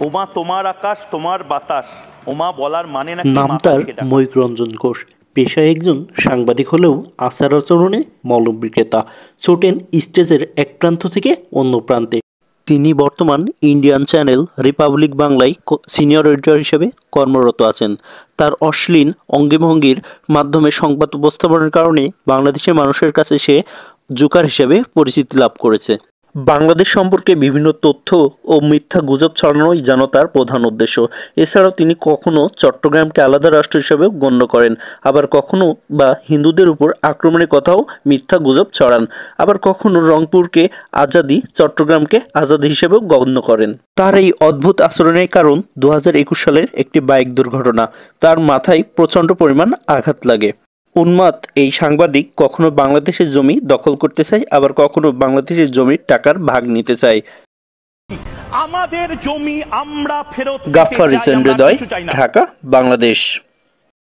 ওমা তোমার আকাশ তোমার বাতাস, ওমা বলার মানে নাকি নাম তার ময়ূক রঞ্জন ঘোষ। পেশায় একজন সাংবাদিক হলেও আচার আচরণে মলম বিক্রেতা। ছোটেন স্টেজের এক প্রান্ত থেকে অন্য প্রান্তে। তিনি বর্তমান ইন্ডিয়ান চ্যানেল রিপাবলিক বাংলায় সিনিয়র এডিটর হিসেবে কর্মরত আছেন। তার অশ্লীল অঙ্গভঙ্গির মাধ্যমে সংবাদ উপস্থাপনের কারণে বাংলাদেশের মানুষের কাছে সে জোকার হিসেবে পরিচিতি লাভ করেছে। বাংলাদেশ সম্পর্কে বিভিন্ন তথ্য ও মিথ্যা গুজব ছড়ানোই যেন তার প্রধান উদ্দেশ্য। এছাড়াও তিনি কখনো চট্টগ্রামকে আলাদা রাষ্ট্র হিসেবে গণ্য করেন, আবার কখনো বা হিন্দুদের উপর আক্রমণের কথাও মিথ্যা গুজব ছড়ান, আবার কখনো রংপুরকে আজাদি, চট্টগ্রামকে আজাদি হিসেবেও গণ্য করেন। তার এই অদ্ভুত আচরণের কারণ 2021 সালের একটি বাইক দুর্ঘটনা। তার মাথায় প্রচণ্ড পরিমাণ আঘাত লাগে। উন্মাদ এই সাংবাদিক কখনো বাংলাদেশের জমি দখল করতে চায়, আবার কখনো বাংলাদেশের জমির টাকার ভাগ নিতে চায়। আমাদের জমি আমরা ফেরত। গাফফার হোসেন হৃদয়, ঢাকা, বাংলাদেশ।